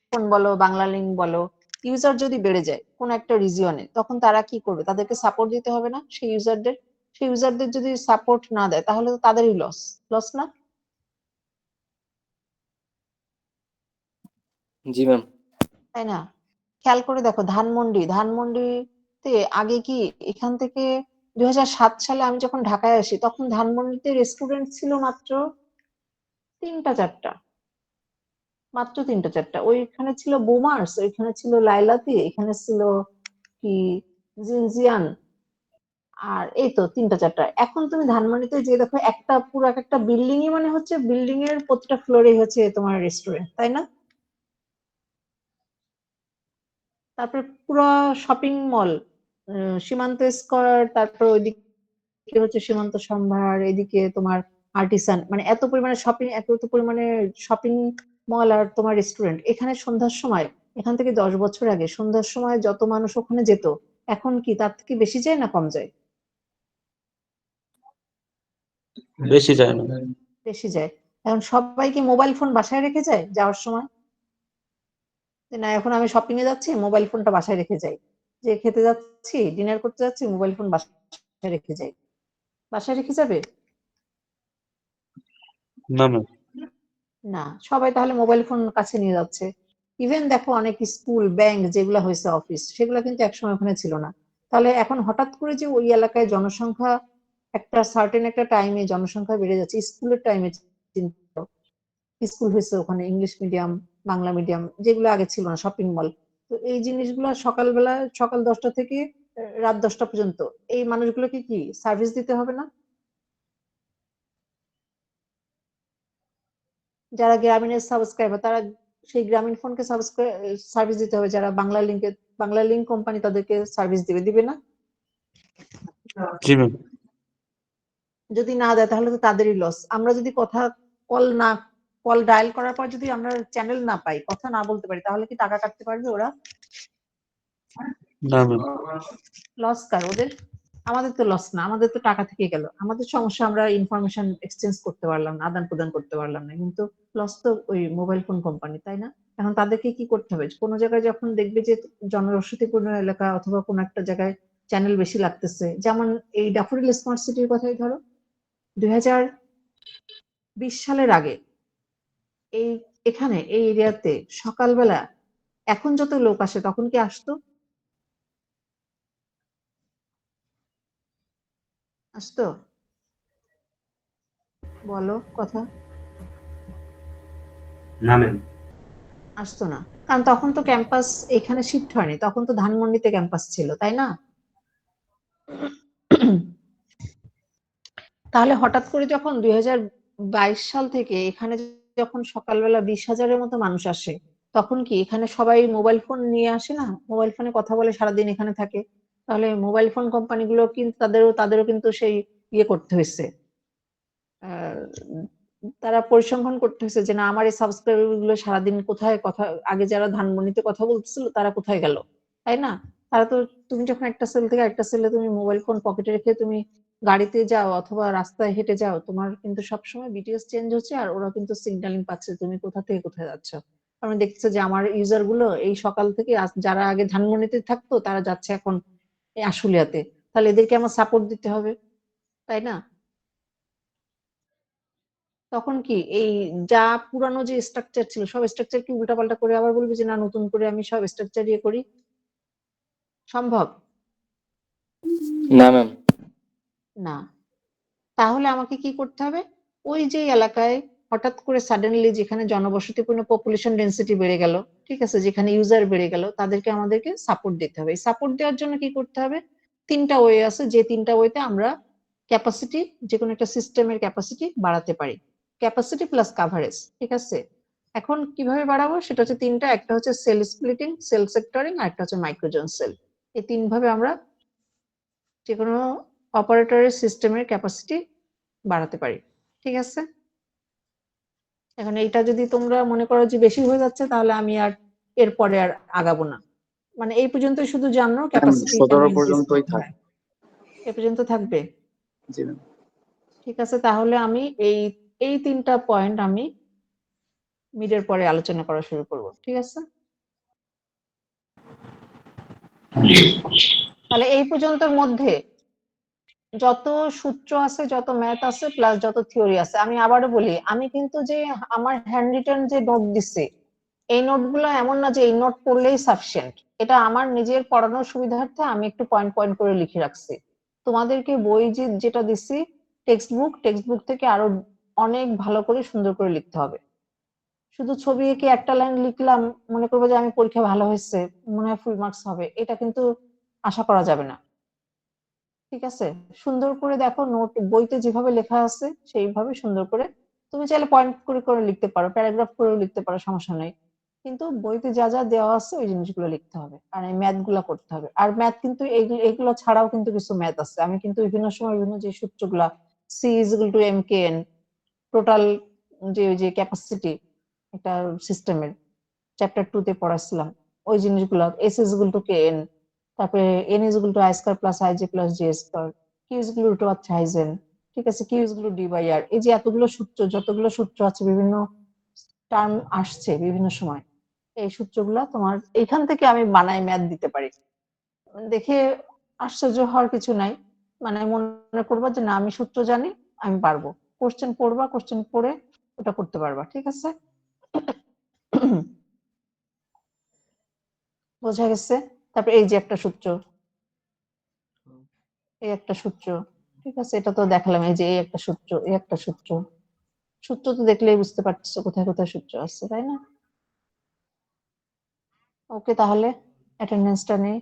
ফোন বলো, বাংলা লিঙ্ক বলো, ইউজার যদি বেড়ে যায় কোন একটা রিজিয়নে, তখন তারা কি করবে? তাদেরকে সাপোর্ট দিতে হবে না সেই ইউজারদের? সেই ইউজারদের যদি সাপোর্ট না দেয় তাহলে তো তাদেরই লস না? জি ম্যাম। তাই না? খেয়াল করে দেখো, ধানমন্ডিতে আগে কি, এখান থেকে 2007 সালে আমি যখন ঢাকায় আসি, তখন ধানমন্ডিতে রেস্টুরেন্ট ছিল মাত্র 3টা 4টা, মাত্র 3টা 4টা। ওইখানে ছিল বোমার্স, ওইখানে ছিল লাইলাতি, এখানে ছিল কি জিনজিয়ান, আর এই তো 3টা 4টা। এখন তুমি ধানমন্ডিতে যে দেখো, একটা পুরো একটা বিল্ডিংই মনে হচ্ছে, বিল্ডিং এর প্রতিটা ফ্লোরে হচ্ছে তোমার রেস্টুরেন্ট, তাই না? তারপরে পুরো শপিং মল, সীমান্ত স্কয়ার, তারপর ওইদিকে হচ্ছে সীমান্ত সম্ভার, এদিকে তোমার আর্টিসান, মানে এত পরিমাণে শপিং মল আর তোমার রেস্টুরেন্ট। এখানে সন্ধ্যার সময়, এখান থেকে 10 বছর আগে সন্ধ্যার সময় যত মানুষ ওখানে যেত, এখন কি তার থেকে বেশি যায় না কম যায়? বেশি যায় না। বেশি যায়। এখন সবাই কি মোবাইল ফোন বাসায় রেখে যায় যাওয়ার সময়? যে না, এখন আমি শপিং এ যাচ্ছি, মোবাইল ফোনটা বাসায় রেখে যাই, যে খেতে যাচ্ছি, ডিনার করতে যাচ্ছি, মোবাইল ফোন বাসায় রেখে যাই, বাসায় রেখে যাবে না ম্যাম। না? সবাই তাহলে মোবাইল ফোন কাছে নিয়ে যাচ্ছে। ইভেন দেখো, অনেক স্কুল, ব্যাংক যেগুলো হয়েছে, অফিস, সেগুলো কিন্তু একসময় ওখানে ছিল না। তাহলে এখন হঠাৎ করে যে ওই এলাকায় জনসংখ্যা একটা সার্টেন একটা টাইমে জনসংখ্যা বেড়ে যাচ্ছে, স্কুলের টাইমে, স্কুল হয়েছে ওখানে, ইংলিশ মিডিয়াম, বাংলা মিডিয়াম, যেগুলো আগে ছিল না, শপিং মল। তো এই জিনিসগুলো সকালবেলা, সকাল 10টা থেকে রাত 10টা পর্যন্ত এই মানুষগুলোকে কি সার্ভিস দিতে হবে না? যারা গ্রামীণের সাবস্ক্রাইবার, তারা সেই গ্রামীণ ফোনকে সার্ভিস দিতে হবে, যারা বাংলা লিঙ্ক কোম্পানি তাদেরকে সার্ভিস দিবে না? জি ম্যাম। যদি না দেয় তাহলে তো তাদেরই লস। আমরা যদি কল না কল ডায়াল করার পর যদি আমরা চ্যানেল না পাই, কথা না বলতে পারি, তাহলে কি টাকা কাটতে পারবে ওরা? না ম্যাম। লস কার? ওদের? আমাদের তো লস না, আমাদের তো টাকা থেকে গেল, আমাদের সমস্যা, আমরা ইনফরমেশন এক্সচেঞ্জ করতে পারলাম না, আদান প্রদান করতে পারলাম না, কিন্তু লস তো ওই মোবাইল ফোন কোম্পানি, তাই না? এখন তাদেরকে কি করতে হবে? কোনো জায়গায় যখন দেখবে যে জনবসতিপূর্ণ এলাকা অথবা কোনো একটা জায়গায় চ্যানেল বেশি লাগতেছে, যেমন এই ড্যাফোডিল স্মার্ট সিটির কথাই ধরো, 2020 সালের আগে এখানে এই এরিয়াতে সকালবেলা, এখন যত লোক আসে তখন কি আসতো? আসতো? বলো কথা। না ম্যাম। আসতো না, কারণ তখন তো ক্যাম্পাস এখানে শিফট হয়নি, তখন তো ধানমন্ডিতে ক্যাম্পাস ছিল, তাই না? তাহলে হঠাৎ করে যখন 2022 সাল থেকে এখানে যখন সকালবেলা 20,000-এর মতো মানুষ আসে, তখন কি এখানে সবাই মোবাইল ফোন নিয়ে আসে না? মোবাইল ফোনে কথা বলে সারাদিন এখানে থাকে। তাহলে মোবাইল ফোন কোম্পানিগুলো কিন্তু তাদেরও কিন্তু সেই ইয়ে করতে হয়েছে, আহ, তারা পরিসংখ্যান করতে হয়েছে যে না, আমার এই সাবস্ক্রাইবার গুলো সারাদিন কোথায় কথা, আগে যারা ধানমন্ডিতে কথা বলতেছিল তারা কোথায় গেল, তাই না? তারা তো, তুমি যখন একটা সেল থেকে একটা সেলে তুমি মোবাইল ফোন পকেটে রেখে তুমি গাড়িতে যাও অথবা রাস্তায় হেঁটে যাও, তোমার কিন্তু সবসময় বিটিএস চেঞ্জ হচ্ছে, আর ওরা কিন্তু সিগন্যালিং পাচ্ছে তুমি কোথা থেকে কোথায় যাচ্ছ। আমি দেখছি যে আমার ইউজার গুলো এই সকাল থেকে যারা আগে ধানমন্ডিতে থাকতো তারা যাচ্ছে এখন এই আশুলিয়াতে, তাহলে এদেরকে আমার সাপোর্ট দিতে হবে, তাই না? তখন কি এই যা পুরানো যে স্ট্রাকচার ছিল সব স্ট্রাকচার কি উল্টাপাল্টা করে আবার বলবে যে না, নতুন করে আমি সব স্ট্রাকচার ইয়ে করি? সম্ভব না ম্যাম। না। তাহলে আমাকে কি করতে হবে, ওই যে এলাকায় হঠাৎ করে সাডেনলি যেখানে জনবসতিপূর্ণ পপুলেশন ডেন্সিটি বেড়ে গেল, ঠিক আছে, যেখানে ইউজার বেড়ে গেল, তাদেরকে আমাদেরকে সাপোর্ট দিতে হবে। সাপোর্ট দেওয়ার জন্য কি করতে হবে? তিনটা ওয়ে আছে, যে তিনটা ওয়েতে আমরা ক্যাপাসিটি, যে কোনো একটা সিস্টেমের ক্যাপাসিটি বাড়াতে পারি। ক্যাপাসিটি প্লাস কাভারেজ, ঠিক আছে? এখন কিভাবে বাড়াবো সেটা হচ্ছে তিনটা, একটা হচ্ছে সেল স্প্লিটিং, সেল সেক্টরিং, আর একটা হচ্ছে মাইক্রোজন সেল। এই তিন ভাবে আমরা যে কোনো অপারেটরের সিস্টেমের ক্যাপাসিটি বাড়াতে পারি, ঠিক আছে? এখন এইটা যদি তোমরা মনে করো যে বেশি হয়ে যাচ্ছে, তাহলে আমি আর এরপরে আর আগাবো না, মানে এই পর্যন্ত শুধু জানো ক্যাপাসিটি 17 পর্যন্তই থাক। এ পর্যন্ত থাকবে। জি ম্যাম। ঠিক আছে, তাহলে আমি এই এই তিনটা পয়েন্ট আমি মিডের পরে আলোচনা করা শুরু করব, ঠিক আছে? তাহলে এই পর্যন্তর মধ্যে যত সূত্র আছে, যত ম্যাথ আছে, প্লাস যত থিওরি আছে, আমি আবারও বলি, আমি কিন্তু যে আমার হ্যান্ড রিটেন যে নোট দিছি, এই নোটগুলো এমন না যে এই নোট পড়লেই সাফিসিয়েন্ট। এটা আমার নিজের পড়ানোর সুবিধার্থে আমি একটু পয়েন্ট পয়েন্ট করে লিখে রাখছি। তোমাদেরকে বই যেটা দিছি টেক্সট বুক থেকে আরো অনেক ভালো করে সুন্দর করে লিখতে হবে। শুধু ছবি এঁকে একটা লাইন লিখলাম, মনে করবো যে আমি পরীক্ষা ভালো হয়েছে, মনে হয় ফুল মার্কস হবে, এটা কিন্তু আশা করা যাবে না, ঠিক আছে? সুন্দর করে দেখো, নোট বইতে যেভাবে লেখা আছে সেইভাবে সুন্দর করে, তুমি চাইলে পয়েন্ট করে করে লিখতে পারো, প্যারাগ্রাফ করেও লিখতে পারো, সমস্যা নেই, কিন্তু বইতে যা যা দেওয়া আছে ওই জিনিসগুলো লিখতে হবে, আর এই ম্যাথ গুলা করতে হবে। আর ম্যাথ কিন্তু এগুলো ছাড়াও কিন্তু কিছু ম্যাথ আছে, আমি কিন্তু বিভিন্ন সময় বিভিন্ন যে সূত্রগুলা, C is equal to M K N, total যে ক্যাপাসিটি একটা সিস্টেমের, চ্যাপ্টার 2 তে পড়াছিলাম, ওই জিনিসগুলো, S is equal to K N, তারপরে N is equal to I square plus I J plus J square, Q is equal to আচ্ছা হাইজেন, ঠিক আছে, Q is equal to D by R, এই যে এতগুলো সূত্র, যতগুলো সূত্র আছে, বিভিন্ন টার্ম আসছে বিভিন্ন সময়, এই সূত্রগুলা তোমার এখান থেকে আমি বানাই ম্যাথ দিতে পারি। দেখে আশ্চর্য হওয়ার কিছু নাই, মানে মনে করবা যে না, আমি সূত্র জানি, আমি পারবো। কোশ্চেন পড়বা, কোশ্চেন পড়ে ওটা করতে পারবা, ঠিক আছে? বোঝা গেছে? তারপরে এই যে একটা সূত্র, এই একটা সূত্র, ঠিক আছে, এটা তো দেখালাম, এই যে এই একটা সূত্র, এই একটা সূত্র, সূত্র তো দেখলেই বুঝতে পারছো কোথায় কোথায় সূত্র আছে, তাই না? ওকে, তাহলে অ্যাটেন্ডেন্সটা নেই।